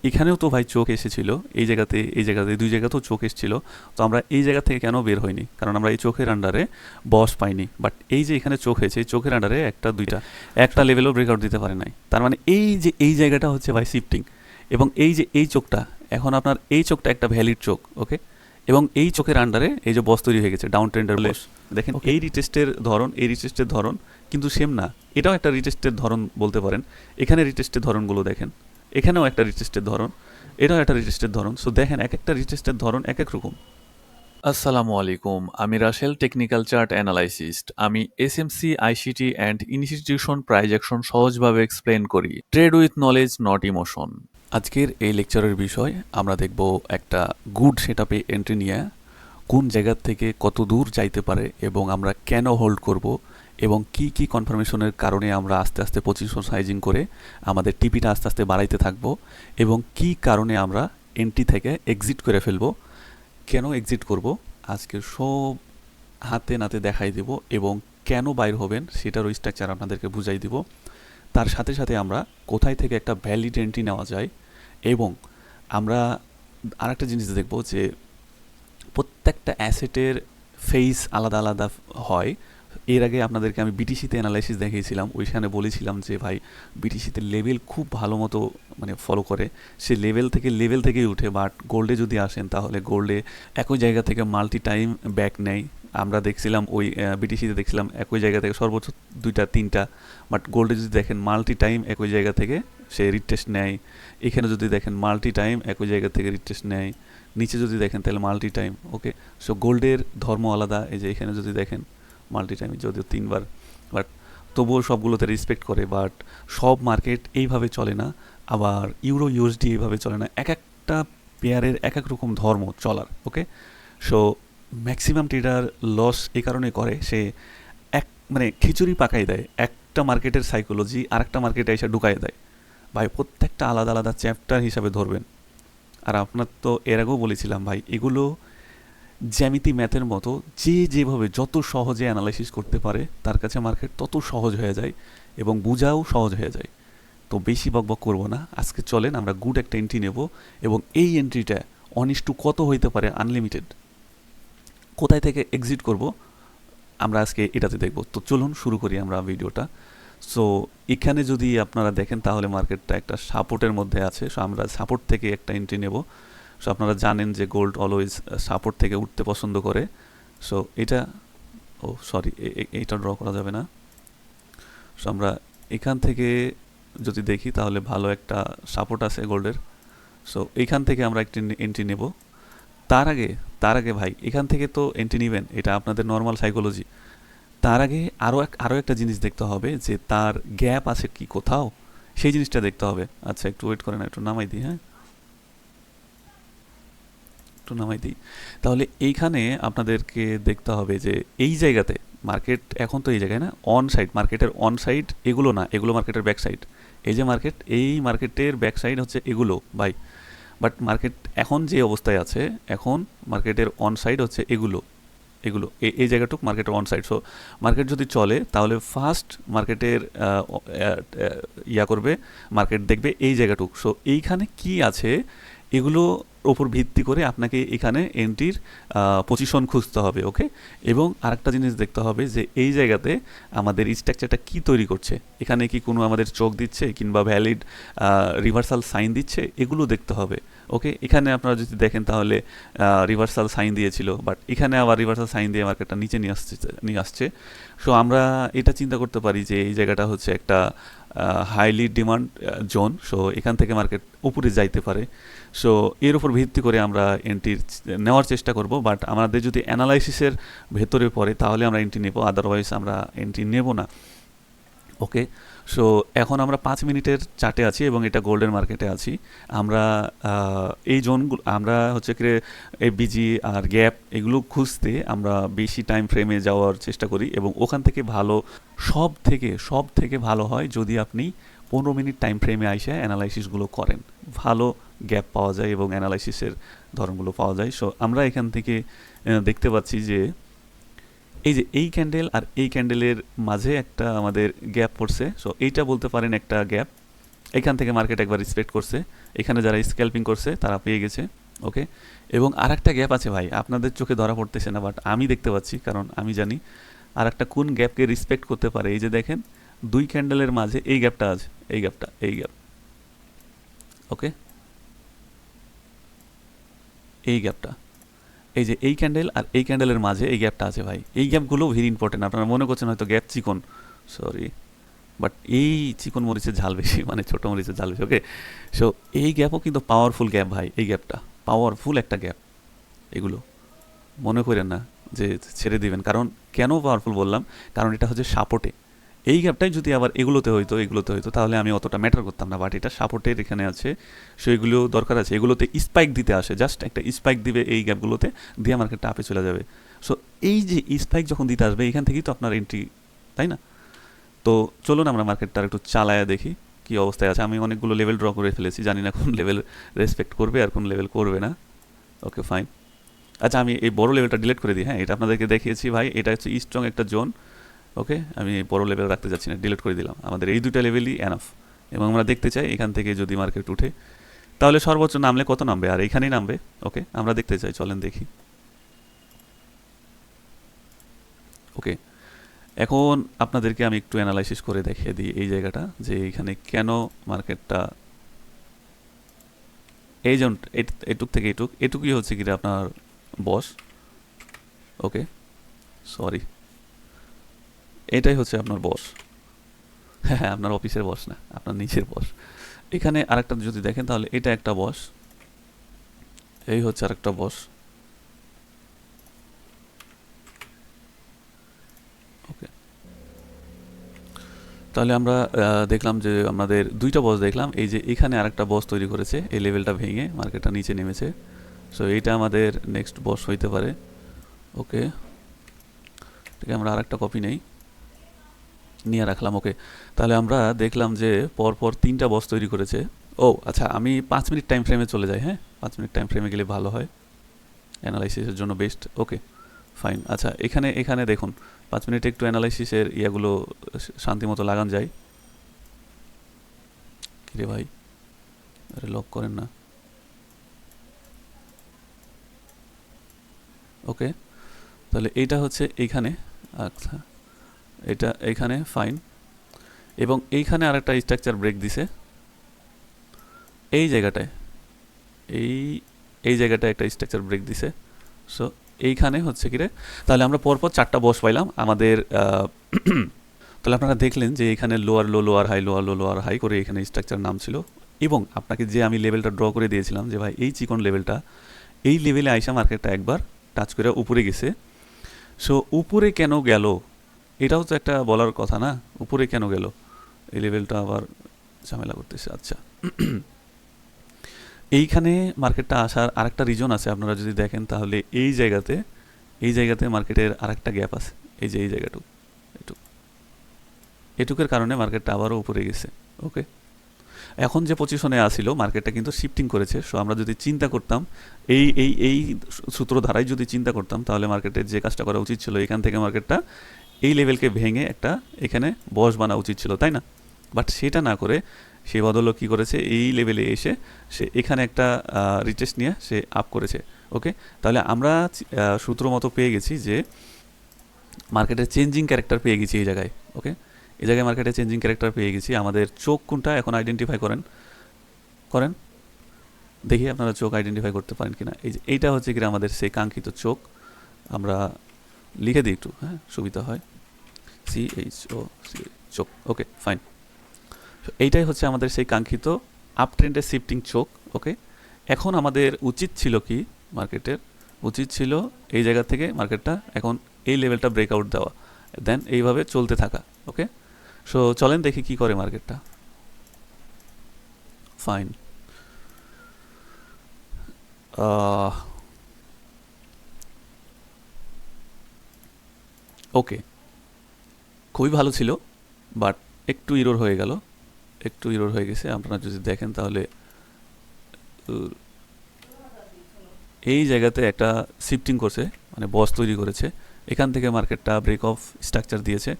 এখানেও তো ভাই চোখ এসেছিল, এই জায়গাতে দুই জায়গাতেও চোখ এসেছিল। তো আমরা এই জায়গা থেকে কেন বের হইনি? কারণ আমরা এই চোখের আন্ডারে বস পাইনি। বাট এই যে এখানে চোখ হয়েছে, এই চোখের আন্ডারে একটা দুইটা একটা লেভেলও ব্রেকআউট দিতে পারে নাই। তার মানে এই যে এই জায়গাটা হচ্ছে ভাই শিফটিং। এবং এই যে এই চোখটা, এখন আপনার এই চোখটা একটা ভ্যালিড চোখ, ওকে। এবং এই চোখের আন্ডারে এই যে বস তৈরি হয়ে গেছে, ডাউন ট্রেন্ডের বস। দেখেন এই রিটেস্টের ধরন কিন্তু সেম না। এটাও একটা রিটেস্টের ধরন বলতে পারেন। এখানে রিটেস্টের ধরনগুলো দেখেন, এখানেও একটা রিটেস্টের ধরন, এটাও একটা রিটেস্টের ধরন। সো দেখেন এক একটা রিটেস্টের ধরন এক এক রকম। আসসালামু আলাইকুম, আমি রাসেল, টেকনিক্যাল চার্ট অ্যানালাইসিস্ট। আমি SMC, ICT and institution prize action সহজভাবে এক্সপ্লেন করি। Trade with knowledge, not emotion. আজকের এই লেকচারের বিষয় আমরা দেখব একটা গুড সেটআপে এন্ট্রি নিয়ে কোন জায়গা থেকে কত দূর যাইতে পারে এবং আমরা কেন হোল্ড করব, এবং কি কি কনফার্মেশনের কারণে আমরা আস্তে আস্তে পজিশন সাইজিং করে আমাদের টিপিটা আস্তে আস্তে বাড়াইতে থাকবো, এবং কি কারণে আমরা এন্ট্রি থেকে এক্সিট করে ফেলবো, কেন এক্সিট করব, আজকে সব হাতে নাতে দেখাই দেব। এবং কেন বাইর হবেন সেটারও স্ট্রাকচার আপনাদেরকে বুঝাই দিব। তার সাথে সাথে আমরা কোথায় থেকে একটা ভ্যালিড এন্ট্রি নেওয়া যায়, এবং আমরা আরেকটা জিনিস দেখব যে প্রত্যেকটা অ্যাসেটের ফেস আলাদা আলাদা হয়। এর আগে আপনাদেরকে আমি বিটিসিতে অ্যানালাইসিস দেখিয়েছিলাম, ওইখানে বলেছিলাম যে ভাই বিটিসিতে লেভেল খুব ভালো মতো মানে ফলো করে, সে লেভেল থেকেই উঠে। বাট গোল্ডে যদি আসেন তাহলে গোল্ডে একই জায়গা থেকে মাল্টি টাইম ব্যাক নেয়। আমরা দেখছিলাম ওই বিটিসিতে দেখছিলাম একই জায়গা থেকে সর্বোচ্চ দুইটা তিনটা। বাট গোল্ডে যদি দেখেন মাল্টি টাইম একই জায়গা থেকে সে রিটেস্ট নেয়। এখানে যদি দেখেন মাল্টি টাইম একই জায়গা থেকে রিটেস্ট নেয়। নিচে যদি দেখেন তাহলে মাল্টি টাইম, ওকে। সো গোল্ডের ধর্ম আলাদা। এই যে এখানে যদি দেখেন মাল্টি টাইম যদিও তিনবার, বাট তবুও সবগুলোতে রেসপেক্ট করে। বাট সব মার্কেট এইভাবে চলে না, আবার ইউরো ইউএসডি এইভাবে চলে না। এক একটা পেয়ারের এক এক রকম ধর্ম চলার, ওকে। সো ম্যাক্সিমাম ট্রেডার লস এই কারণে করে, সে এক মানে খিচুড়ি পাকাই দেয়, একটা মার্কেটের সাইকোলজি আরেকটা মার্কেটে এসে ঢুকাই দেয়। ভাই প্রত্যেকটা আলাদা আলাদা চ্যাপ্টার হিসাবে ধরবেন। আর আপনার তো এর আগেও বলেছিলাম ভাই, এগুলো জ্যামিতি ম্যাথের মতো, যে যেভাবে যত সহজে অ্যানালাইসিস করতে পারে তার কাছে মার্কেট তত সহজ হয়ে যায় এবং বোঝাও সহজ হয়ে যায়। তো বেশি বকবক করবো না, আজকে চলেন আমরা গুড একটা এন্ট্রি নেব। এবং এই এন্ট্রিটা অনিষ্টু কত হইতে পারে, আনলিমিটেড, কোথায় থেকে এক্সিট করব আমরা আজকে এটাতে দেখব। তো চলুন শুরু করি আমরা ভিডিওটা। সো এখানে যদি আপনারা দেখেন তাহলে মার্কেটটা একটা সাপোর্টের মধ্যে আছে। সো আমরা সাপোর্ট থেকে একটা এন্ট্রি নেব। সো আপনারা জানেন যে গোল্ড অলওয়েজ সাপোর্ট থেকে উঠতে পছন্দ করে। সো এটা, ও সরি, এইটা ড্র করা যাবে না। সো আমরা এখান থেকে যদি দেখি তাহলে ভালো একটা সাপোর্ট আছে গোল্ডের। সো এইখান থেকে আমরা একটি এন্ট্রি নেব। তার আগে তার আগে ভাই এখান থেকে তো এন্ট্রি নেবেন, এটা আপনাদের নর্মাল সাইকোলজি। তার আগে আরও একটা জিনিস দেখতে হবে যে তার গ্যাপ আছে কি কোথাও, সেই জিনিসটা দেখতে হবে। আচ্ছা একটু ওয়েট করেন, একটু নামাই দিই, হ্যাঁ একটু নামাই দিই। তাহলে এইখানে আপনাদেরকে দেখতে হবে যে এই জায়গাতে মার্কেট এখন তো এই জায়গায় না, অন সাইড, মার্কেটের অন সাইড এগুলো না, এগুলো মার্কেটের ব্যাক সাইড। এই যে মার্কেট, এই মার্কেটের ব্যাক সাইড হচ্ছে এগুলো ভাই। বাট মার্কেট এখন যে অবস্থায় আছে, এখন মার্কেটের অন সাইড হচ্ছে এগুলো, এগুলো এই জায়গাটুক মার্কেটের অন সাইড। সো মার্কেট যদি চলে তাহলে ফার্স্ট মার্কেটের ইয়া করবে, মার্কেট দেখবে এই জায়গাটুক। সো এইখানে কি আছে এগুলো ওপর ভিত্তি করে আপনাকে এখানে এন্ট্রির পজিশন খুঁজতে হবে, ওকে। এবং আরেকটা জিনিস দেখতে হবে যে এই জায়গাতে আমাদের স্ট্রাকচারটা কি তৈরি করছে, এখানে কি কোনো আমাদের চোখ দিচ্ছে কিংবা ভ্যালিড রিভার্সাল সাইন দিচ্ছে, এগুলো দেখতে হবে, ওকে। এখানে আপনারা যদি দেখেন তাহলে রিভার্সাল সাইন দিয়েছিল, বাট এখানে আবার রিভার্সাল সাইন দিয়ে মার্কেটটা নিচে নিয়ে আসছে। সো আমরা এটা চিন্তা করতে পারি যে এই জায়গাটা হচ্ছে একটা হাইলি ডিমান্ড জোন। সো এখান থেকে মার্কেট উপরে যাইতে পারে। সো এর উপর ভিত্তি করে আমরা এন্ট্রি নেওয়ার চেষ্টা করব। বাট আমাদের যদি অ্যানালাইসিসের ভেতরে পড়ে তাহলে আমরা এন্ট্রি নেব, আদারওয়াইজ আমরা এন্ট্রি নেব না, ওকে। সো এখন আমরা 5 মিনিটের চার্টে আছি এবং এটা গোল্ডেন মার্কেটে আছি। আমরা এই জোনগুলো আমরা হচ্ছে কি বিজি আর গ্যাপ এগুলো খুঁজতে আমরা বেশি টাইম ফ্রেমে যাওয়ার চেষ্টা করি, এবং ওখান থেকে ভালো, সব থেকে ভালো হয় যদি আপনি 15 মিনিট টাইম ফ্রেমে আইসে অ্যানালাইসিসগুলো করেন। ভালো গ্যাপ পাওয়া যায় এবং অ্যানালাইসিসের ধরনগুলো পাওয়া যায়। সো আমরা এখান থেকে দেখতে পাচ্ছি যে এই যে এই ক্যান্ডেল আর এই ক্যান্ডেলের মাঝে একটা আমাদের গ্যাপ পড়ছে। সো এইটা বলতে পারেন একটা গ্যাপ। এখান থেকে মার্কেট একবার রেসপেক্ট করছে, এখানে যারা স্ক্যাল্পিং করছে তারা পেয়ে গেছে। ওকে, এবং আরেকটা গ্যাপ আছে ভাই, আপনাদের চোখে ধরা পড়তেছে না, বাট আমি দেখতে পাচ্ছি, কারণ আমি জানি আরেকটা কোন গ্যাপকে রেসপেক্ট করতে পারে। এই যে দেখেন দুই ক্যান্ডেলের মাঝে এই গ্যাপটা আছে, এই গ্যাপটা, এই গ্যাপ। ওকে, এই গ্যাপটা, এই যে এই ক্যান্ডেল আর এই ক্যান্ডেলের মাঝে এই গ্যাপটা আছে ভাই। এই গ্যাপগুলো ভেরি ইম্পর্টেন্ট। আপনারা মনে করছেন হয়তো গ্যাপ চিকন, সরি, বাট এই চিকন মরিচের ঝাল বেশি, মানে ছোটো মরিচের ঝাল বেশি। ওকে, সো এই গ্যাপও কিন্তু পাওয়ারফুল গ্যাপ ভাই, এই গ্যাপটা পাওয়ারফুল একটা গ্যাপ। এগুলো মনে করেন না যে ছেড়ে দিবেন, কারণ কেন পাওয়ারফুল বললাম, কারণ এটা হচ্ছে সাপোর্টে। এই গ্যাপটাই যদি আবার এগুলোতে হইতো তাহলে আমি অতটা ম্যাটার করতাম না, বাট এটা সাপোর্টের এখানে আছে, সো এগুলো দরকার আছে। এগুলোতে স্পাইক দিতে আসে, জাস্ট একটা স্পাইক দিবে এই গ্যাপগুলোতে, দিয়ে মার্কেটটা আপে চলে যাবে। সো এই যে স্পাইক যখন দিতে আসবে এখান থেকেই তো আপনার এন্ট্রি, তাই না? তো চলুন আমরা মার্কেটটা একটু চালায়া দেখি কি অবস্থায় আছে। আমি অনেকগুলো লেভেল ড্র করে ফেলেছি, জানি না কোন লেভেল রেসপেক্ট করবে আর কোন লেভেল করবে না। ওকে ফাইন, আচ্ছা আমি এই বড় লেভেলটা ডিলিট করে দিই। হ্যাঁ, এটা আপনাদেরকে দেখিয়েছি ভাই, এটা হচ্ছে স্ট্রং একটা জোন। ওকে, আমি এই বড় লেভেল রাখতে যাচ্ছি না, ডিলিট করে দিলাম। আমাদের এই দুইটা লেভেলই এনাফ, এবং আমরা দেখতে চাই এখান থেকে যদি মার্কেট উঠে তাহলে সর্বোচ্চ নামলে কত নামবে, আর এখানেই নামবে। ওকে, আমরা দেখতে চাই, চলেন দেখি। ওকে, এখন আপনাদেরকে আমি একটু অ্যানালাইসিস করে দেখিয়ে দিই এই জায়গাটা, যে এখানে কেন মার্কেটটা এই জোন, এটুক থেকে এটুকুই হচ্ছে কি আপনার বস। ওকে সরি, এটাই হচ্ছে আপনার বস। হ্যাঁ, আপনার অফিসের বস না, আপনার নিজের বস। এখানে আরেকটা যদি দেখেন তাহলে এটা একটা বস, এই হচ্ছে আরেকটা বস। ওকে, তাহলে আমরা দেখলাম যে আমাদের দুইটা বস দেখলাম। এই যে এখানে আরেকটা বস তৈরি করেছে, এই লেভেলটা ভেঙে মার্কেটটা নিচে নেমেছে। সো এইটা আমাদের নেক্সট বস হইতে পারে। ওকে, ঠিক আছে, আমরা আরেকটা কপি নিয়ে রাখলাম। ওকে, তাহলে আমরা দেখলাম যে পরপর তিনটা বস তৈরি করেছে। ও আচ্ছা, আমি 5 মিনিট টাইম ফ্রেমে চলে যাই। হ্যাঁ, 5 মিনিট টাইম ফ্রেমে গেলে ভালো হয়, অ্যানালাইসিসের জন্য বেস্ট। ওকে ফাইন, আচ্ছা এখানে দেখুন 5 মিনিটে একটু অ্যানালাইসিসের ইয়াগুলো শান্তি মতো লাগান যায়। কিরে ভাই, আরে লক করেন না। ওকে, তাহলে এইটা হচ্ছে এইখানে, আচ্ছা এটা এইখানে ফাইন, এবং এইখানে আরেকটা স্ট্রাকচার ব্রেক দিছে এই জায়গাটায়, এই জায়গাটায় একটা স্ট্রাকচার ব্রেক দিছে। সো এইখানে হচ্ছে কি রে, তাহলে আমরা পরপর 4টা বস পাইলাম আমাদের। তাহলে আপনারা দেখলেন যে এখানে lower low, lower high, lower low, lower high করে এখানে স্ট্রাকচার নাম ছিল। এবং আপনাকে যে আমি লেভেলটা ড্র করে দিয়েছিলাম যে ভাই এই চিকন লেভেলটা, এই লেভেলে আইসা মার্কেটটা একবার টাচ করে উপরে গেছে। সো উপরে কেন গেল এটাও তো একটা বলার কথা না, উপরে কেন গেল, এই লেভেলটা আবার ঝামেলা করতেছে। আচ্ছা, এইখানে মার্কেটটা আসার আরেকটা রিজন আছে, আপনারা যদি দেখেন তাহলে এই জায়গাতে মার্কেটের আরেকটা গ্যাপ আছে, এই যে এই জায়গাটুকু, এটুকের কারণে মার্কেটটা আবারও উপরে গেছে। ওকে, এখন যে পজিশনে আসিল মার্কেটটা কিন্তু শিফটিং করেছে। সো আমরা যদি চিন্তা করতাম এই সূত্র ধারায় যদি চিন্তা করতাম তাহলে মার্কেটের যে কাজটা করা উচিত ছিল, এখান থেকে মার্কেটটা এই লেভেলকে ভেঙে একটা এখানে বস বানা উচিত ছিল, তাই না? বাট সেটা না করে সে বদল কী করেছে, এই লেভেলে এসে সে এখানে একটা রিটেস্ট নিয়ে সে আপ করেছে। ওকে, তাহলে আমরা সূত্র মতো পেয়ে গেছি যে মার্কেটের চেঞ্জিং ক্যারেক্টার পেয়ে গেছি এই জায়গায়। ওকে, এই জায়গায় মার্কেটে চেঞ্জিং ক্যারেক্টার পেয়ে গেছি। আমাদের চোখ কোনটা এখন আইডেন্টিফাই করেন দেখি আপনারা চোখ আইডেন্টিফাই করতে পারেন কিনা। এই যে এইটা হচ্ছে কি আমাদের সেই কাঙ্ক্ষিত চোখ, আমরা লিখে দিই একটু, হ্যাঁ সুবিধা হয়, CHO চোখ। ওকে ফাইন, এইটাই হচ্ছে আমাদের সেই কাঙ্ক্ষিত আপ ট্রেন্ডের শিফটিং চোখ। ওকে, এখন আমাদের উচিত ছিল কি, মার্কেটের উচিত ছিল এই জায়গা থেকে মার্কেটটা এখন এই লেভেলটা ব্রেকআউট দেওয়া, দেন এইভাবে চলতে থাকা। ওকে, সো চলেন দেখি কি করে মার্কেটটা। ফাইন, ওকে খুবই ভালো ছিল, বাট একটু ইরোর হয়ে গেছে। আপনারা যদি দেখেন তাহলে এই জায়গাতে একটা শিফটিং করছে, মানে বস তৈরি করেছে, এখান থেকে মার্কেটটা ব্রেক অফ স্ট্রাকচার দিয়েছে,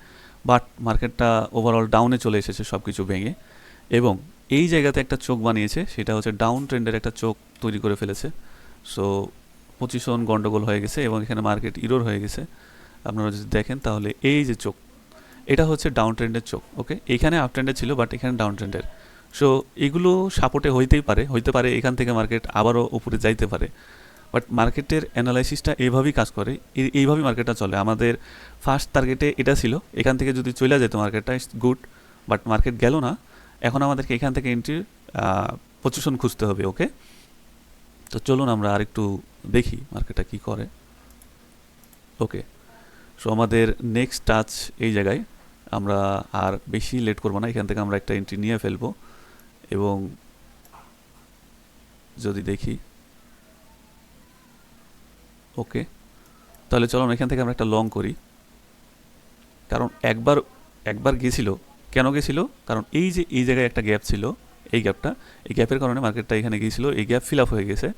বাট মার্কেটটা ওভারঅল ডাউনে চলে এসেছে সব কিছু ভেঙে। এবং এই জায়গাতে একটা চোখ বানিয়েছে, সেটা হচ্ছে ডাউন ট্রেন্ডের একটা চোখ তৈরি করে ফেলেছে। সো পজিশন গন্ডগোল হয়ে গেছে এবং এখানে মার্কেট ইরোর হয়ে গেছে। আপনারা যদি দেখেন তাহলে এই যে চোখ, এটা হচ্ছে ডাউন ট্রেন্ডের চোখ। ওকে, এখানে আপ ট্রেন্ডের ছিল বাট এখানে ডাউন ট্রেন্ডের। সো এগুলো সাপোর্টে হইতে পারে এখান থেকে মার্কেট আবারও উপরে যাইতে পারে। বাট মার্কেটের অ্যানালাইসিসটা এইভাবেই কাজ করে, এইভাবেই মার্কেটটা চলে। আমাদের ফার্স্ট টার্গেটে এটা ছিল, এখান থেকে যদি চলে যেত মার্কেটটা ইটস গুড, বাট মার্কেট গেল না। এখন আমাদেরকে এখান থেকে এন্ট্রির পজিশন খুঁজতে হবে। ওকে, তো চলুন আমরা আরেকটু দেখি মার্কেটটা কি করে। ওকে, সো আমাদের নেক্সট টাচ এই জায়গায়, আমরা আর বেশি লেট করবো না, এখান থেকে আমরা একটা এন্ট্রি নিয়ে ফেলবো। এবং যদি দেখি, ওকে, তাহলে চলুন এখান থেকে আমরা একটা লং করি। কারণ একবার গেছিল, কেন গেছিল? কারণ এই যে এই জায়গায় একটা গ্যাপ ছিল, এই গ্যাপের কারণে মার্কেটটা এখানে গিয়েছিল, এই গ্যাপ ফিল আপ হয়ে গেছে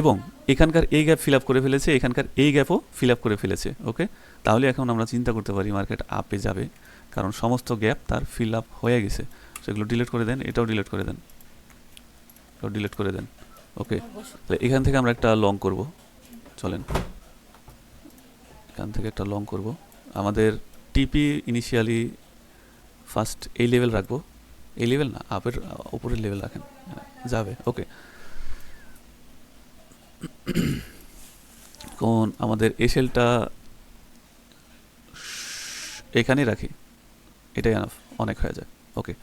এবং এখানকার এই গ্যাপ ফিল আপ করে ফেলেছে, এখানকার এই গ্যাপও ফিল আপ করে ফেলেছে। ওকে, তাহলে এখন আমরা চিন্তা করতে পারি মার্কেট আপে যাবে, কারণ সমস্ত গ্যাপ তার ফিল আপ হয়ে গেছে। সেগুলো ডিলিট করে দেন, এটাও ডিলিট করে দেন, এটাও ডিলিট করে দেন। ওকে, তাহলে এখান থেকে আমরা একটা লং করব। চলেন এখান থেকে একটা লং করব। আমাদের টিপি ইনিশিয়ালি ফার্স্ট এই লেভেল রাখবো, এই লেভেল না, আপের উপরের লেভেল রাখেন, যাবে। ওকে, কোন আমাদের এসএলটা এখানেই রাখি, এটাই এনাফ, অনেক হয়ে যায়। ওকে,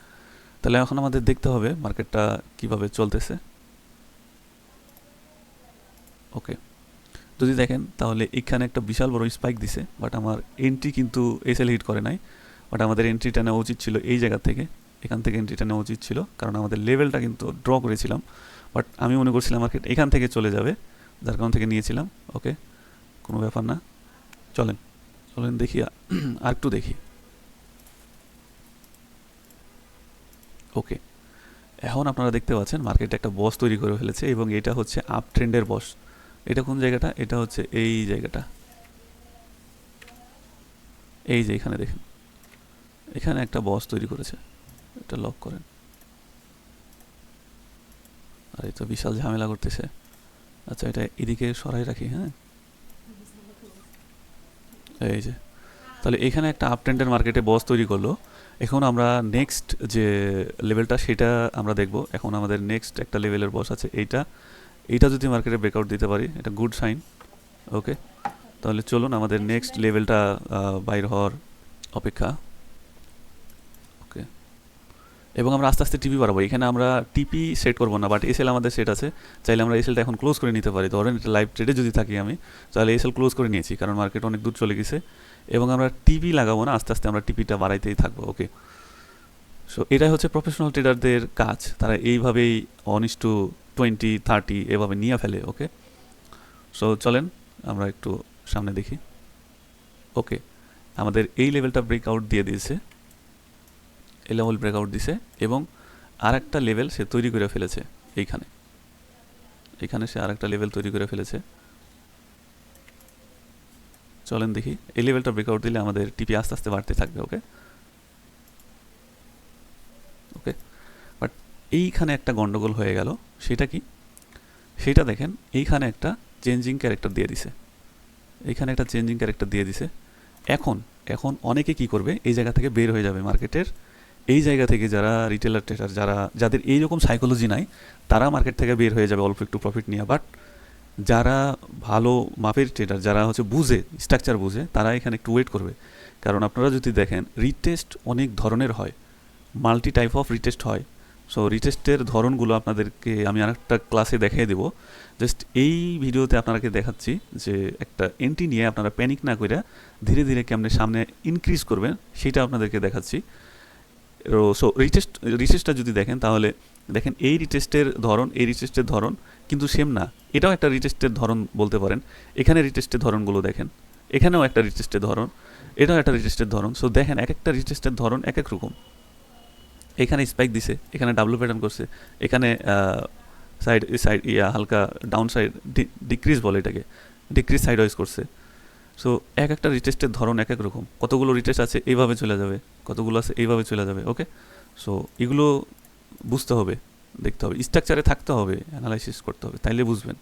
তাহলে এখন আমাদের দেখতে হবে মার্কেটটা কিভাবে চলতেছে। ওকে, যদি দেখেন তাহলে এখানে একটা বিশাল বড় স্পাইক দিছে, বাট আমার এন্ট্রি কিন্তু এসএল হিট করে নাই। বাট আমাদের এন্ট্রিটা নেওয়া উচিত ছিল এই জায়গা থেকে, এখান থেকে এন্ট্রিটা নেওয়া উচিত ছিল, কারণ আমাদের লেভেলটা কিন্তু ড্র করেছিলাম। বাট আমি মনে করছিলাম মার্কেট এখান থেকে চলে যাবে, যার কারণ থেকে নিয়েছিলাম। ওকে, কোনো ব্যাপার না, চলেন চলেন দেখি আর একটু দেখি। ওকে, এখন আপনারা দেখতে পাচ্ছেন মার্কেট একটা বস তৈরি করে ফেলেছে এবং এটা হচ্ছে আপ ট্রেন্ডের বস। এটা কোন জায়গাটা? এটা হচ্ছে এই জায়গাটা, এই যে এখানে দেখেন, এখানে একটা বস তৈরি করেছে। এটা লক করেন। আর এই তো বিশাল ঝামেলা করতেছে। আচ্ছা, এটা এদিকে সরাই রাখি। হ্যাঁ, এই যে, তাহলে এখানে একটা আপ ট্রেন্ডের মার্কেটে বস তৈরি করলো। এখন আমরা নেক্সট যে লেভেলটা সেটা আমরা দেখব। এখন আমাদের নেক্সট একটা লেভেলের বস আছে এইটা যদি মার্কেটে ব্রেকআউট দিতে পারি, এটা গুড সাইন। ওকে, তাহলে চলুন আমাদের নেক্সট লেভেলটা বাইর হওয়ার অপেক্ষা। ওকে, এবং আমরা আস্তে আস্তে টিপি বাড়াবো। এখানে আমরা টিপি সেট করবো না, বাট এসএল আমাদের সেট আছে। চাইলে আমরা এসএলটা এখন ক্লোজ করে নিতে পারি। ধরেন এটা লাইভ ট্রেডে যদি থাকি আমি, তাহলে এসএল ক্লোজ করে নিয়েছি, কারণ মার্কেট অনেক দূর চলে গেছে। এবং আমরা টিপি লাগাবো না, আস্তে আস্তে আমরা টিপিটা বাড়াইতেই থাকবো। ওকে, সো এটাই হচ্ছে প্রফেশনাল ট্রেডারদের কাজ, তারা এইভাবেই 1:20 30 এভাবে নিয়ে ফেলে। ওকে, সো চলেন আমরা একটু সামনে দেখি। ওকে, আমাদের এই লেভেলটা ব্রেকআউট দিয়ে দিয়েছে, এই লেভেল ব্রেকআউট দিছে এবং আর একটা লেভেল সে তৈরি করে ফেলেছে। এখানে সে আর একটা লেভেল তৈরি করে ফেলেছে। চলেন দেখি, এই লেভেলটা ব্রেকআউট দিলে আমাদের টিপি আস্তে আস্তে বাড়তে থাকবে। ওকে ওকে, বাট এইখানে একটা গন্ডগোল হয়ে গেল। সেটা কি? সেটা দেখেন, এইখানে একটা চেঞ্জিং ক্যারেক্টার দিয়ে দিছে, এইখানে একটা চেঞ্জিং ক্যারেক্টার দিয়ে দিছে। এখন অনেকে কি করবে, এই জায়গা থেকে বের হয়ে যাবে মার্কেটের। এই জায়গা থেকে যারা রিটেলার ট্রেডার, যাদের এইরকম সাইকোলজি নাই, তারা মার্কেট থেকে বের হয়ে যাবে অল্প একটু প্রফিট নিয়ে। বাট যারা ভালো মাপের ট্রেডার, যারা হচ্ছে বুঝে, স্ট্রাকচার বুঝে, তারা এখানে একটু ওয়েট করবে। কারণ আপনারা যদি দেখেন, রিটেস্ট অনেক ধরনের হয়, মাল্টি টাইপ অফ রিটেস্ট হয়। সো রিটেস্টের ধরনগুলো আপনাদেরকে আমি আরেকটা ক্লাসে দেখিয়ে দেবো। জাস্ট এই ভিডিওতে আপনাকে দেখাচ্ছি যে একটা এন্ট্রি নিয়ে আপনারা প্যানিক না করে ধীরে ধীরে কেমনে সামনে ইনক্রিজ করবেন সেটা আপনাদেরকে দেখাচ্ছি। সো রিটেস্টটা যদি দেখেন, তাহলে দেখেন এই রিটেস্টের ধরন, এই রিটেস্টের ধরন কিন্তু সেম না। এটাও একটা রিটেস্টের ধরন বলতে পারেন। এখানে রিটেস্টের ধরনগুলো দেখেন, এখানেও একটা রিটেস্টের ধরন, এটাও একটা রিটেস্টের ধরন। সো দেখেন এক একটা রিটেস্টের ধরন এক এক রকম। এখানে স্পাইক দিছে, এখানে ডাব্লু প্যাটার্ন করছে, এখানে সাইড হালকা ডাউন সাইড ডিক্রিজ বলে এটাকে, ডিক্রিজ সাইড ওয়াইজ করছে। সো এক একটা রিটেস্টের ধরন এক এক রকম। কতগুলো রিটেস্ট আছে এইভাবে চলে যাবে, কতগুলো আছে এইভাবে চলে যাবে। ওকে, সো এগুলো বুঝতে হবে, দেখতে হবে, স্ট্রাকচারে থাকতে হবে, অ্যানালাইসিস করতে হবে, তাইলে বুঝবেন।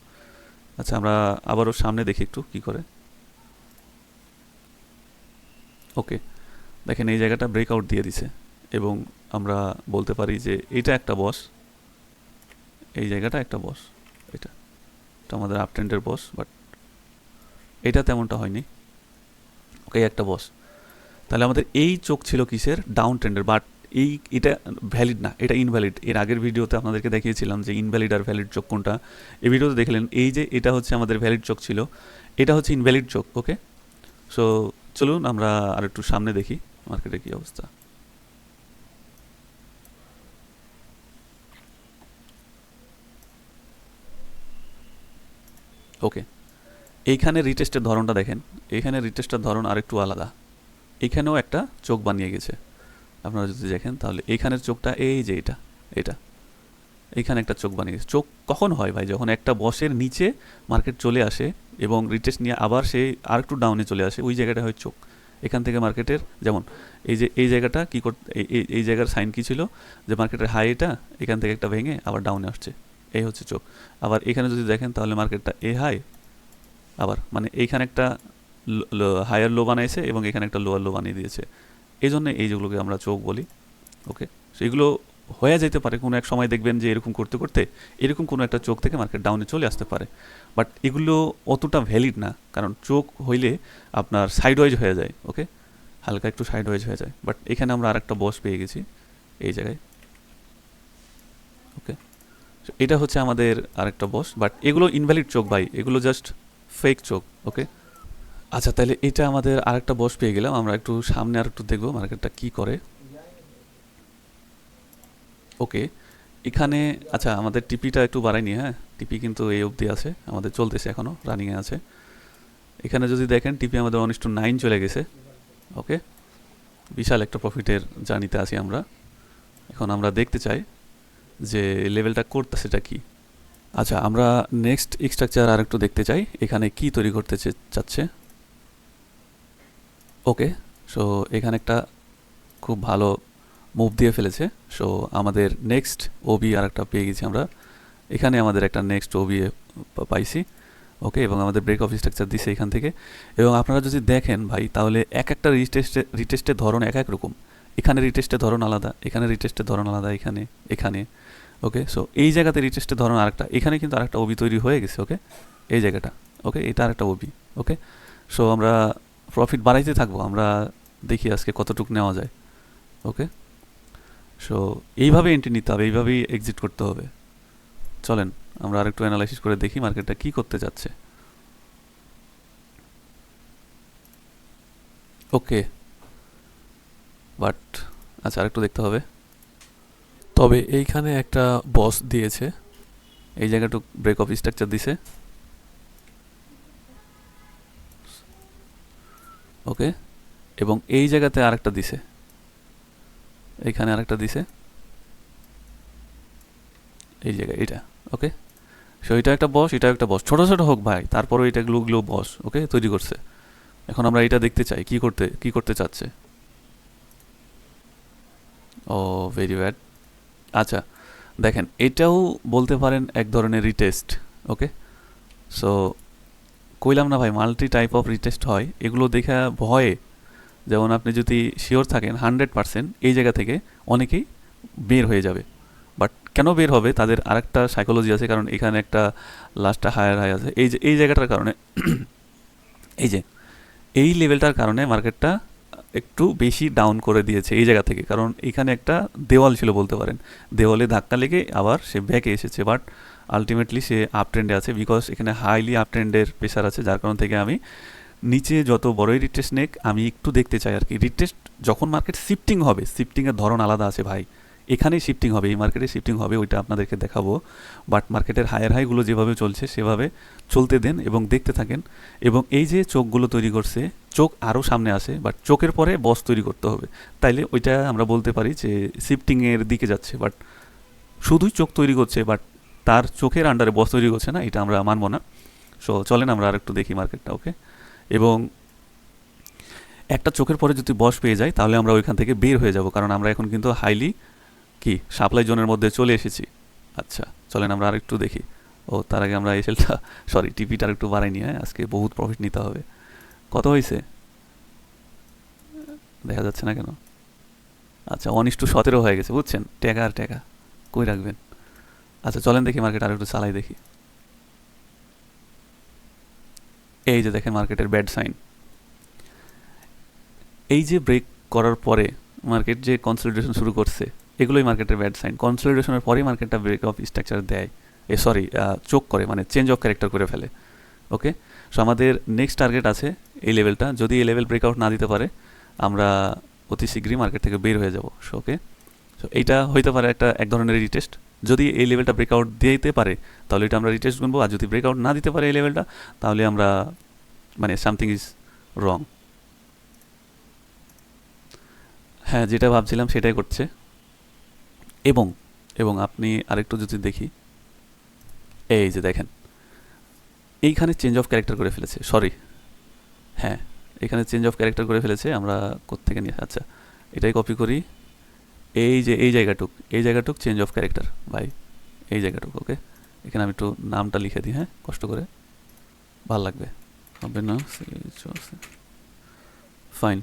আচ্ছা আমরা আবারও সামনে দেখি একটু কি করে। ওকে, দেখেন এই জায়গাটা ব্রেকআউট দিয়ে দিছে এবং আমরা বলতে পারি যে এটা একটা বস, এই জায়গাটা একটা বস, এটা এটা আমাদের আপ ট্রেন্ডের বস, বাট এটা তেমনটা হয়নি। ওকে, একটা বস। তাহলে আমাদের এই চোখ ছিল কিসের? ডাউন ট্রেন্ডের, বাট এটা ভ্যালিড না, এটা ইনভ্যালিড। এর আগের ভিডিওতে আপনাদেরকে দেখিয়েছিলাম যে ইনভ্যালিড আর ভ্যালিড চোখ কোনটা। এই ভিডিওতে দেখলেন এই যে এটা হচ্ছে আমাদের ভ্যালিড চোখ ছিল, এটা হচ্ছে ইনভ্যালিড চোখ। ওকে, সো চলুন আমরা আর একটু সামনে দেখি মার্কেটের কি অবস্থা। ওকে, এইখানে রিটেস্টের ধরনটা দেখেন, এইখানে রিটেস্টের ধরন আরেকটু আলাদা। এখানেও একটা চোখ বানিয়ে গেছে, আপনারা যদি দেখেন তাহলে এইখানের চোখটা এই যে এটা, এটা এইখানে একটা চোখ বানিয়ে গেছে। চোখ কখন হয় ভাই? যখন একটা বসের নিচে মার্কেট চলে আসে এবং রিটেস্ট নিয়ে আবার সে আর একটু ডাউনে চলে আসে, ওই জায়গাটা হয় চোখ। এখান থেকে মার্কেটের যেমন এই যে এই জায়গাটা কী করতে, এই জায়গার সাইন কী ছিল যে মার্কেটের হাই এটা, এখান থেকে একটা ভেঙে আবার ডাউনে আসছে, এই হচ্ছে চোখ। আবার এখানে যদি দেখেন তাহলে মার্কেটটা এ হাই, আবার মানে এইখানে একটা হায়ার লো বানাইছে এবং এখানে একটা লোয়ার লো বানিয়ে দিয়েছে। এই জন্য এই যেগুলোকে আমরা চোখ বলি। ওকে, সেগুলো হয়ে যেতে পারে কোনো এক সময়, দেখবেন যে এরকম করতে করতে এরকম কোনো একটা চোখ থেকে মার্কেট ডাউনে চলে আসতে পারে, বাট এগুলো অতটা ভ্যালিড না, কারণ চোখ হইলে আপনার সাইডওয়াইজ হয়ে যায়। ওকে, হালকা একটু সাইডওয়াইজ হয়ে যায়, বাট এখানে আমরা আরেকটা বস পেয়ে গেছি এই জায়গায়। ওকে, এটা হচ্ছে আমাদের আরেকটা বস, বাট এগুলো ইনভ্যালিড চোখ ভাই, এগুলো জাস্ট ফেক চোখ। ওকে, আচ্ছা তাহলে এটা আমাদের আরেকটা বস পেয়ে গেলাম। আমরা একটু সামনে আর একটু দেখবো মার্কেটটা কি করে। ওকে, এখানে আচ্ছা আমাদের টিপিটা একটু বাড়াইনি, হ্যাঁ টিপি কিন্তু এই অবধি আছে, আমাদের চলতেছে এখনও, রানিংয়ে আছে। এখানে যদি দেখেন টিপি আমাদের 1:9 চলে গেছে। ওকে, বিশাল একটা প্রফিটের জার্নিতে আছি আমরা। এখন আমরা দেখতে চাই যে লেভেলটা করতেছেটা কি। আচ্ছা আমরা নেক্সট স্ট্রাকচার আর একটু দেখতে চাই, এখানে কি তৈরি করতে চাচ্ছে। ওকে, সো এখানে একটা খুব ভালো মুভ দিয়ে ফেলেছে। সো আমাদের নেক্সট ওবি আর একটা পেয়ে গেছি আমরা, এখানে আমাদের একটা নেক্সট ওবি পাইছি। ওকে, এবং আমাদের ব্রেক অফ স্ট্রাকচার দিছে এখান থেকে। এবং আপনারা যদি দেখেন ভাই তাহলে এক একটা রিটেস্টের ধরন এক এক রকম। এখানে রিটেস্টের ধরন আলাদা, এখানে রিটেস্টের ধরন আলাদা, এখানে এখানে। ওকে, সো এই জায়গাতে রিটেস্টের ধরন আরেকটা, এখানে কিন্তু আরেকটা ওবি তৈরি হয়ে গেছে। ওকে, এই জায়গাটা, ওকে এটা আরেকটা ওবি। ওকে, সো আমরা প্রফিট বাড়াইতে থাকবো, আমরা দেখি আজকে কতটুকু নেওয়া যায়। ওকে, সো এইভাবে এন্ট্রি নিতে হবে, এইভাবেই এক্সিট করতে হবে। চলেন আমরা আরেকটু অ্যানালাইসিস করে দেখি মার্কেটটা কি করতে যাচ্ছে। ওকে, বাট আচ্ছা আরেকটু দেখতে হবে। তবে এইখানে একটা বস দিয়েছে, এই জায়গাটুক ব্রেক অফ স্ট্রাকচার দিছে। ওকে, এবং এই জায়গাতে আরেকটা দিছে, এইখানে আরেকটা দিছে এই জায়গায়, এটা। ওকে, সো এটা একটা বস, এটা একটা বস, ছোট ছোট হোক ভাই, তারপরও এটা গ্লো বস। ওকে, তৈরি করছে। এখন আমরা এটা দেখতে চাই কি করতে চাচ্ছে। ও ভেরি ব্যাড। আচ্ছা দেখেন এটাও বলতে পারেন এক ধরনের রিটেস্ট। ওকে, সো কইলাম না ভাই মাল্টি টাইপ অফ রিটেস্ট হয়, এগুলো দেখা ভয়ে, যেমন আপনি যদি শিওর থাকেন 100% এই জায়গা থেকে অনেকেই বের হয়ে যাবে। বাট কেন বের হবে তাদের আরেকটা সাইকোলজি আছে, কারণ এখানে একটা লাস্টটা হায়ার হাই আছে, এই যে এই জায়গাটার কারণে এই যে এই লেভেলটার কারণে মার্কেটটা একটু বেশি ডাউন করে দিয়েছে এই জায়গা থেকে, কারণ এখানে একটা দেওয়াল ছিল বলতে পারেন, দেওয়ালে ধাক্কা লেগে আবার সে ব্যাকে এসেছে, বাট আলটিমেটলি সে আপ ট্রেন্ডে আছে, বিকজ এখানে হাইলি আপ ট্রেন্ডের প্রেশার আছে, যার কারণ থেকে আমি নিচে যত বড়ই রিটেস্ট নেক আমি একটু দেখতে চাই আর কি। রিটেস্ট যখন মার্কেট শিফটিং হবে, শিফটিংয়ের ধরন আলাদা আছে ভাই, এখানেই শিফটিং হবে, এই মার্কেটে শিফটিং হবে, ওইটা আপনাদেরকে দেখাবো। বাট মার্কেটের হায়ার হাইগুলো যেভাবে চলছে সেভাবে চলতে দেন এবং দেখতে থাকেন। এবং এই যে চোখগুলো তৈরি করছে, চোখ আরও সামনে আসে, বাট চোখের পরে বস তৈরি করতে হবে, তাইলে ওইটা আমরা বলতে পারি যে শিফটিংয়ের দিকে যাচ্ছে। বাট শুধুই চোখ তৈরি করছে, বাট তার চোখের আন্ডারে বস তৈরি করছে না, এটা আমরা মানবো না। সো চলেন আমরা আর একটু দেখি মার্কেটটা। ওকে, এবং একটা চোখের পরে যদি বস পেয়ে যাই তাহলে আমরা ওইখান থেকে বের হয়ে যাব, কারণ আমরা এখন কিন্তু হাইলি কি সাপ্লাই জোনের মধ্যে চলে এসেছি। আচ্ছা চলেন আমরা আরেকটু দেখি। ও তার আগে আমরা এসএলটা সরি টিপিটা আরেকটু বাড়াই নিয়ে আজকে বহুত প্রফিট নিতে হবে। কত হয়েছে দেখা যাচ্ছে না কেন? আচ্ছা 1:17 হয়ে গেছে বুঝছেন। টাকা আর টাকা কই রাখবেন। আচ্ছা চলেন দেখি মার্কেট আর একটু চালাই দেখি। এই যে দেখেন মার্কেটের ব্যাড সাইন। এই যে ব্রেক করার পরে মার্কেট যে কনসলিডেশন শুরু করছে এগুলোই মার্কেটের ব্যাড সাইন। কনসলিডেশনের পরেই মার্কেটটা ব্রেক অফ স্ট্রাকচার দেয়, সরি চোখ করে, মানে চেঞ্জ অফ ক্যারেক্টার করে ফেলে। ওকে, সো আমাদের নেক্সট টার্গেট আছে এই লেভেলটা। যদি এই লেভেল ব্রেকআউট না দিতে পারে আমরা অতি শীঘ্রই মার্কেট থেকে বের হয়ে যাব। সো ওকে, সো এইটা হইতে পারে এক ধরনের রিটেস্ট। যদি এই লেভেলটা ব্রেকআউট দিতে পারে তাহলে এটা আমরা রিটেস্ট গুনবো, আর যদি ব্রেকআউট না দিতে পারে এই লেভেলটা তাহলে আমরা মানে সামথিং ইজ রং। হ্যাঁ যেটা ভাবছিলাম সেটাই করছে। এবং এবং আপনি আরেকটু যদি দেখি, এই যে দেখেন এইখানে চেঞ্জ অফ ক্যারেক্টার করে ফেলেছে, সরি হ্যাঁ এখানে চেঞ্জ অফ ক্যারেক্টার করে ফেলেছে। আমরা কোত্থেকে নিয়ে, আচ্ছা এটাই কপি করি। এই যে এই জায়গাটুক চেঞ্জ অফ ক্যারেক্টার ভাই, এই জায়গাটুক। ওকে, এখানে আমি একটু নামটা লিখে দিই, হ্যাঁ কষ্ট করে, ভাল লাগবে। হবে না, ফাইন।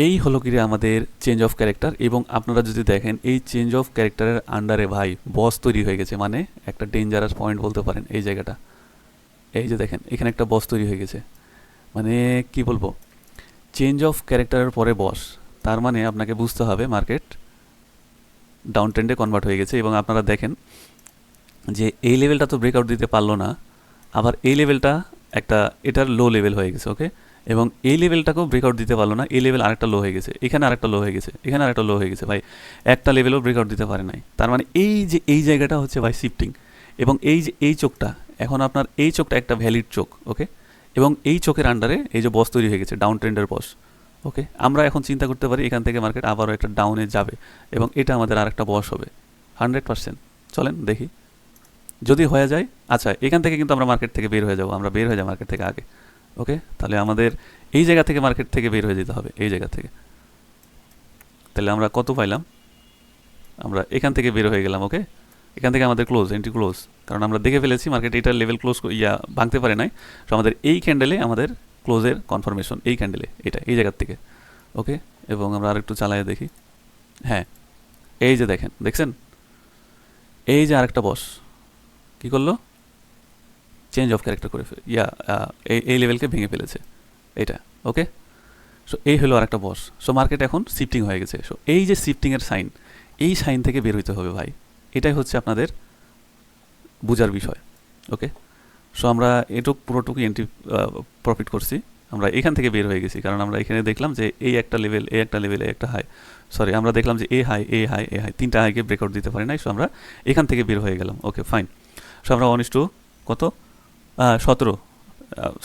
এই হলো কি আমাদের চেঞ্জ অফ ক্যারেক্টার। এবং আপনারা যদি দেখেন এই চেঞ্জ অফ ক্যারেক্টারের আন্ডারে ভাই বস তৈরি হয়ে গেছে, মানে একটা ডেঞ্জারাস পয়েন্ট বলতে পারেন এই জায়গাটা। এই যে দেখেন এখানে একটা বস তৈরি হয়ে গেছে, মানে কি বলবো, চেঞ্জ অফ ক্যারেক্টারের পরে বস, তার মানে আপনাকে বুঝতে হবে মার্কেট ডাউন ট্রেন্ডে কনভার্ট হয়ে গেছে। এবং আপনারা দেখেন যে এই লেভেলটা তো ব্রেকআউট দিতে পারলো না, আবার এই লেভেলটা একটা এটার লো লেভেল হয়ে গেছে। ওকে, এবং এই লেভেলটাকেও ব্রেকআউট দিতে পারলো না, এই লেভেল আরেকটা লো হয়ে গেছে, এখানে আরেকটা লো হয়ে গেছে, এখানে আরেকটা লো হয়ে গেছে ভাই, একটা লেভেলও ব্রেকআউট দিতে পারে নাই। তার মানে এই যে এই জায়গাটা হচ্ছে ভাই শিফটিং। এবং এই যে এই চোখটা, এখন আপনার এই চোখটা একটা ভ্যালিড চোখ। ওকে, এবং এই চোখের আন্ডারে এই যে বস তৈরি হয়ে গেছে, ডাউন ট্রেন্ডের বস। ওকে, আমরা এখন চিন্তা করতে পারি এখান থেকে মার্কেট আবারও একটা ডাউনে যাবে এবং এটা আমাদের আরেকটা বস হবে 100%। চলেন দেখি যদি হয়ে যায়। আচ্ছা এখান থেকে কিন্তু আমরা মার্কেট থেকে বের হয়ে যাবো, আমরা বের হয়ে যাবো মার্কেট থেকে আগে। ওকে, তাহলে আমাদের এই জায়গা থেকে মার্কেট থেকে বের হয়ে যেতে হবে, এই জায়গা থেকে। তাহলে আমরা কত পাইলাম, আমরা এখান থেকে বের হয়ে গেলাম। ওকে, এখান থেকে আমাদের ক্লোজ, এন্ট্রি ক্লোজ, কারণ আমরা দেখে ফেলেছি মার্কেট এটার লেভেল ক্লোজ ভাঙতে পারে নাই। তো আমাদের এই ক্যান্ডেলে আমাদের ক্লোজের কনফার্মেশন, এই ক্যান্ডেলে এটা এই জায়গার থেকে। ওকে, এবং আমরা আরেকটু চালায় দেখি। হ্যাঁ এই যে দেখেন, দেখছেন এই যে আরেকটা বস কি করলো, চেঞ্জ অফ ক্যারেক্টার করে এই লেভেলকে ভেঙে ফেলেছে এটা। ওকে, সো এই হলো আরেকটা বস। সো মার্কেট এখন শিফটিং হয়ে গেছে। সো এই যে শিফটিংয়ের সাইন, এই সাইন থেকে বের হইতে হবে ভাই, এটাই হচ্ছে আপনাদের বোঝার বিষয়। ওকে, সো আমরা এটুক পুরোটুকু এন্ট্রি প্রফিট করছি, আমরা এখান থেকে বের হয়ে গেছি, কারণ আমরা এখানে দেখলাম যে এই একটা লেভেল, এই একটা লেভেল, এই একটা হাই, সরি আমরা দেখলাম যে এ হাই এ হাই এ হাই, তিনটা হাইকে ব্রেকআউট দিতে পারি নাই। সো আমরা এখান থেকে বের হয়ে গেলাম। Okay fine. সো আমরা 1:17 কত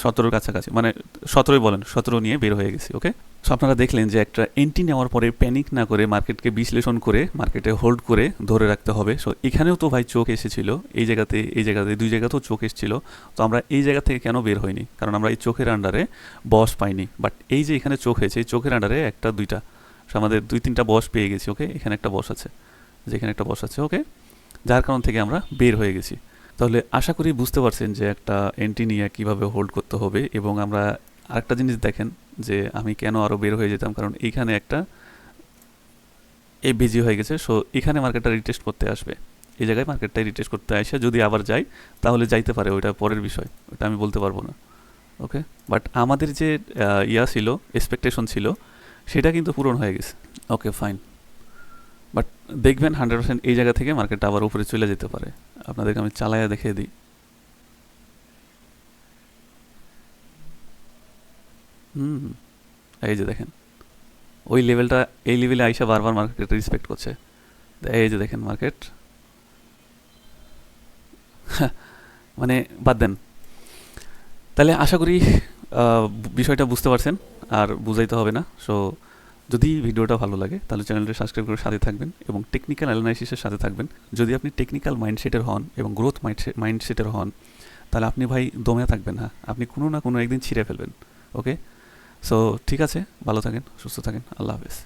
17 কাছাকাছি, মানে 17 বলেন, 17 নিয়ে বের হয়ে গেছি। ওকে, সো আপনারা দেখলেন যে একটা এন্ট্রি নেওয়ার পরে প্যানিক না করে মার্কেটকে বিশ্লেষণ করে মার্কেটে হোল্ড করে ধরে রাখতে হবে। সো এখানেও তো ভাই চোখ এসেছিল, এই জায়গাতে দুই জায়গাতেও চোখ এসেছিল। তো আমরা এই জায়গা থেকে কেন বের হইনি, কারণ আমরা এই চোখের আন্ডারে বস পাইনি। বাট এই যে এখানে চোখ হয়েছে, এই চোখের আন্ডারে একটা দুইটা, সো আমাদের 2-3টা বস পেয়ে গেছি। ওকে, এখানে একটা বস আছে, যেখানে একটা বস আছে। ওকে, যার কারণ থেকে আমরা বের হয়ে গেছি। তাহলে আশা করি বুঝতে পারছেন যে একটা এন্ট্রি নিয়ে কীভাবে হোল্ড করতে হবে। এবং আমরা আরেকটা জিনিস দেখেন যে আমি কেন আরও বের হয়ে যেতাম, কারণ এইখানে একটা এই বিজি হয়ে গেছে। সো এখানে মার্কেটটা রিটেস্ট করতে আসবে, এই জায়গায় মার্কেটটাই রিটেস্ট করতে আসে। যদি আবার যাই তাহলে যাইতে পারে, ওইটা পরের বিষয়, ওটা আমি বলতে পারবো না। ওকে, বাট আমাদের যে ছিল, এক্সপেকটেশন ছিল, সেটা কিন্তু পূরণ হয়ে গেছে। ওকে ফাইন, বাট দেখবেন 100% এই জায়গা থেকে মার্কেটটা আবার উপরে চলে যেতে পারে। আপনাদেরকে আমি চালায়া দেখিয়ে দিই। এই যে দেখেন ওই লেভেলটা, এই লেভেলে আইসা বারবার মার্কেট রেসপেক্ট করছে। এই যে দেখেন মার্কেট মানে বাদ দেন। তাহলে আশা করি বিষয়টা বুঝতে পারছেন, আর বুঝাইতে হবে না। সো যদি ভিডিওটা ভালো লাগে তাহলে চ্যানেলটি সাবস্ক্রাইব করে সাথে থাকবেন এবং টেকনিক্যাল অ্যানালাইসিসের সাথে থাকবেন। যদি আপনি টেকনিক্যাল মাইন্ডসেটের হন এবং গ্রোথ মাইন্ডসেটের হন তাহলে আপনি ভাই দমে থাকবেন না, আপনি কোনো না কোনো একদিন ছিঁড়ে ফেলবেন। ওকে, সো ঠিক আছে, ভালো থাকেন, সুস্থ থাকেন, আল্লাহ হাফেজ।